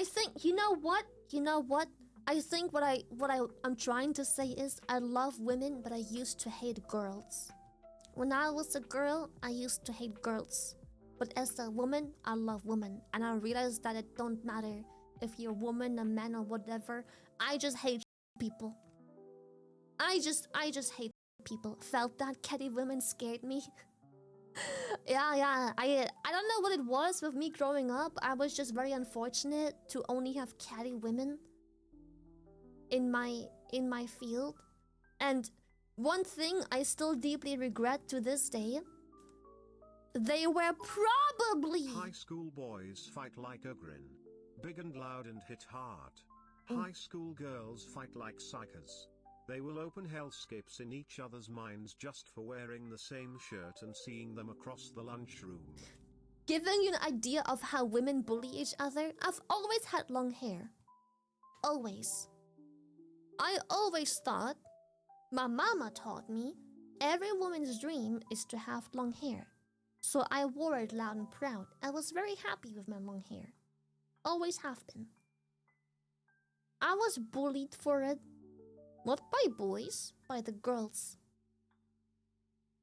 I think you know what? You know what? I think I'm trying to say is I love women, but I used to hate girls. When I was a girl, I used to hate girls. But as a woman, I love women. And I realized that it don't matter if you're a woman, a man, or whatever. I just hate people. I just hate people. Felt that catty women scared me. yeah. I don't know what it was with me growing up. I was just very unfortunate to only have catty women in my field. And one thing I still deeply regret to this day, they were probably... High school boys fight like a grin. Big and loud and hit hard. High school girls fight like psychers. They will open hellscapes in each other's minds just for wearing the same shirt and seeing them across the lunchroom. Giving you an idea of how women bully each other, I've always had long hair. Always. I always thought, my mama taught me, every woman's dream is to have long hair. So I wore it loud and proud. I was very happy with my long hair. Always have been. I was bullied for it. Not by boys, by the girls.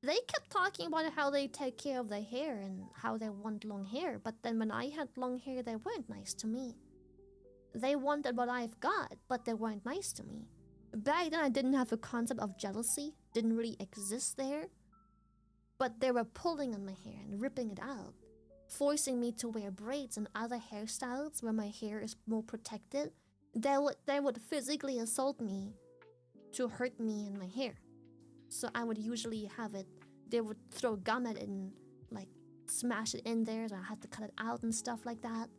They kept talking about how they take care of their hair and how they want long hair, but then when I had long hair, they weren't nice to me. They wanted what I've got, but they weren't nice to me. Back then, I didn't have a concept of jealousy, didn't really exist there. But they were pulling on my hair and ripping it out, forcing me to wear braids and other hairstyles where my hair is more protected. They would physically assault me to hurt me and my hair. So I would usually have it, they would throw gum at it and like smash it in there, so I had to cut it out and stuff like that.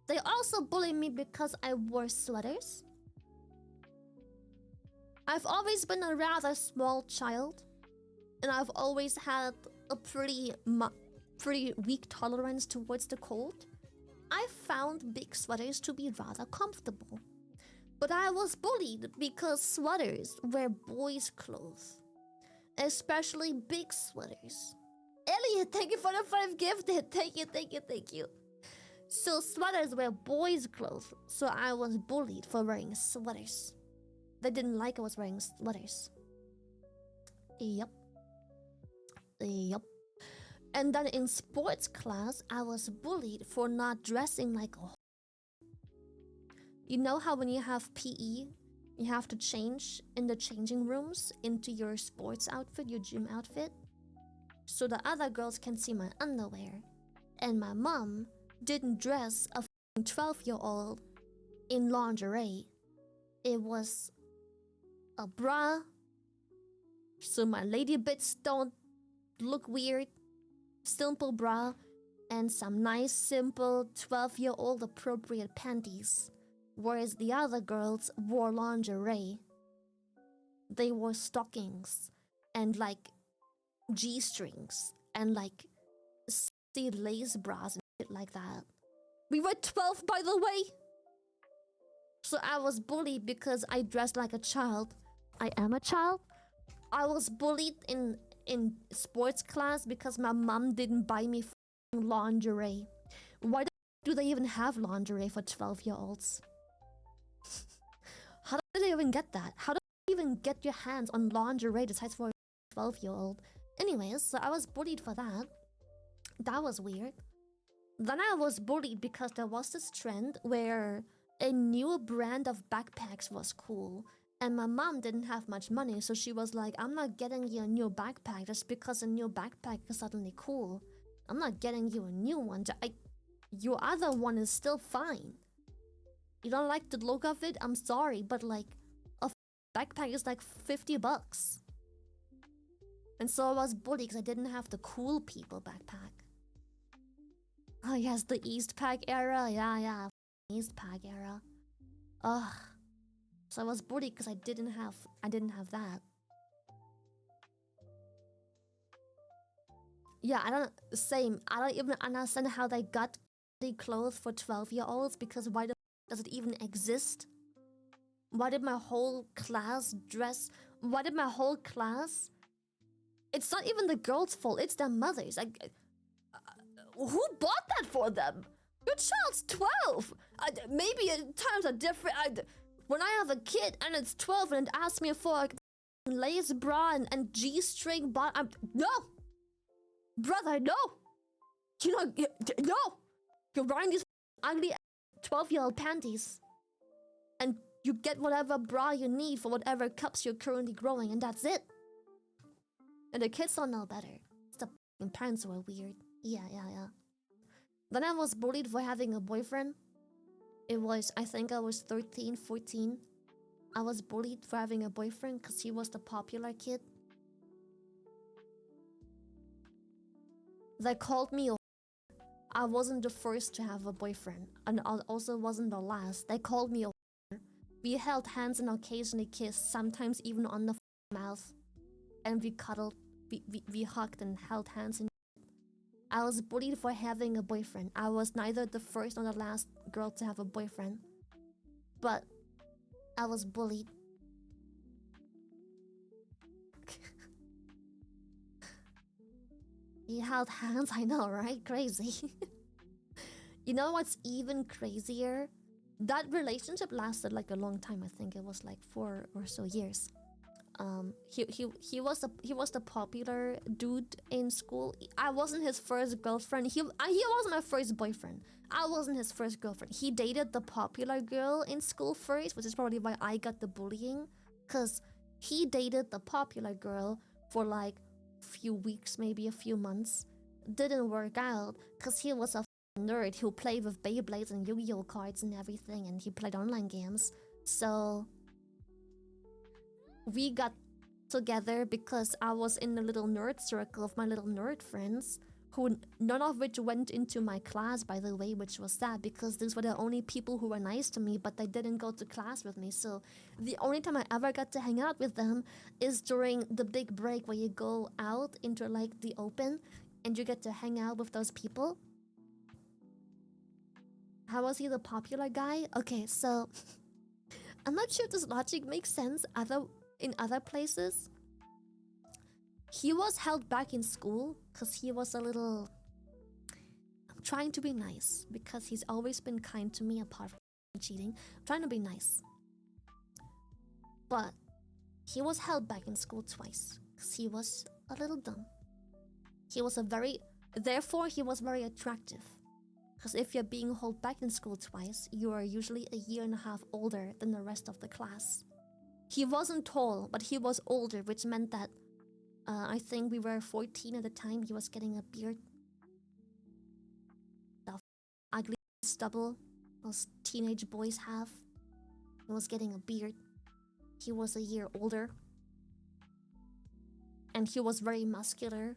They also bullied me because I wore sweaters. I've always been a rather small child, and I've always had a pretty weak tolerance towards the cold. I found big sweaters to be rather comfortable. But I was bullied because sweaters were boys' clothes. Especially big sweaters. Elliot, thank you for the 5 gifted. Thank you. So sweaters were boys' clothes, so I was bullied for wearing sweaters. They didn't like I was wearing sweaters. Yup. And then in sports class, I was bullied for not dressing like a... You know how when you have PE, you have to change in the changing rooms into your sports outfit, your gym outfit? So the other girls can see my underwear. And my mom didn't dress a 12-year-old in lingerie. It was a bra, so my lady bits don't look weird. Simple bra and some nice simple 12-year-old appropriate panties. Whereas the other girls wore lingerie. They wore stockings and like G-strings and like lace bras and shit like that. We were 12, by the way. So I was bullied because I dressed like a child. I am a child. I was bullied in sports class because my mom didn't buy me lingerie. Why do they even have lingerie for 12-year-olds? How do they even get that? How do you even get your hands on lingerie besides for a 12-year-old? Anyways, so I was bullied for that. That was weird. Then I was bullied because there was this trend where a new brand of backpacks was cool. And my mom didn't have much money, so she was like, I'm not getting you a new backpack just because a new backpack is suddenly cool. I'm not getting you a new one. Your other one is still fine. You don't like the look of it? I'm sorry, but like, a backpack is like 50 bucks. And so I was bullied because I didn't have the cool people backpack. Oh yes, the Eastpak era. Yeah. Eastpak era. Ugh. So I was bullied because I didn't have that. Yeah, I don't even understand how they got the clothes for 12-year-olds, because why does it even exist? Why did my whole class dress? Why did my whole class? It's not even the girls' fault, it's their mothers. Like, who bought that for them? Your child's 12. Maybe times are different. When I have a kid and it's 12 and it asks me for a lace bra and G-string bottom, no, brother, no. You know, no. You're wearing these ugly 12-year-old panties, and you get whatever bra you need for whatever cups you're currently growing, and that's it. And the kids don't know better. The parents were weird. Yeah. Then I was bullied for having a boyfriend. I think I was 13, 14. I was bullied for having a boyfriend because he was the popular kid. They called me a I wasn't the first to have a boyfriend, and I also wasn't the last. They called me a We held hands and occasionally kissed, sometimes even on the mouth. And we cuddled, we hugged and held hands. And I was bullied for having a boyfriend. I was neither the first nor the last girl to have a boyfriend. But I was bullied. We held hands, I know, right? Crazy. You know what's even crazier? That relationship lasted like a long time. I think it was like 4 or so years. He was the popular dude in school. I wasn't his first girlfriend. He wasn't my first boyfriend. I wasn't his first girlfriend. He dated the popular girl in school first, which is probably why I got the bullying. Cause he dated the popular girl for like a few weeks, maybe a few months. Didn't work out cause he was a nerd who played with Beyblades and Yu-Gi-Oh cards and everything, and he played online games. So we got together because I was in a little nerd circle of my little nerd friends, who none of which went into my class, by the way, which was sad because these were the only people who were nice to me, but they didn't go to class with me. So the only time I ever got to hang out with them is during the big break where you go out into like the open and you get to hang out with those people. How was he the popular guy? Okay, so I'm not sure if this logic makes sense in other places. He was held back in school because he was a little... I'm trying to be nice because he's always been kind to me apart from cheating. I'm trying to be nice. But he was held back in school twice because he was a little dumb. Therefore, he was very attractive. Because if you're being held back in school twice, you are usually a year and a half older than the rest of the class. He wasn't tall, but he was older, which meant that I think we were 14 at the time. He was getting a beard. The ugly stubble those teenage boys have. He was getting a beard. He was a year older. And he was very muscular.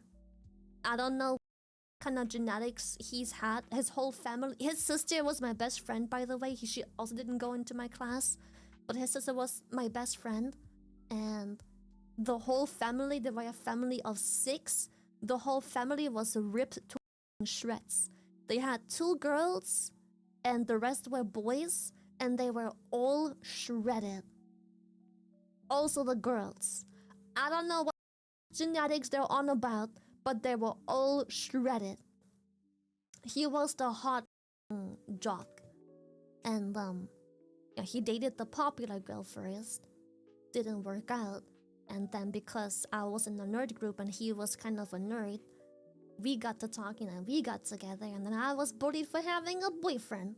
I don't know kind of genetics he's had. His whole family, his sister was my best friend, by the way. She also didn't go into my class, but his sister was my best friend. And the whole family, they were a family of 6. The whole family was ripped to shreds. They had 2 girls and the rest were boys, and they were all shredded. Also the girls. I don't know what genetics they're on about, but they were all shredded. He was the hot jock. And yeah, he dated the popular girl first. Didn't work out. And then because I was in the nerd group and he was kind of a nerd, we got to talking and we got together, and then I was bullied for having a boyfriend.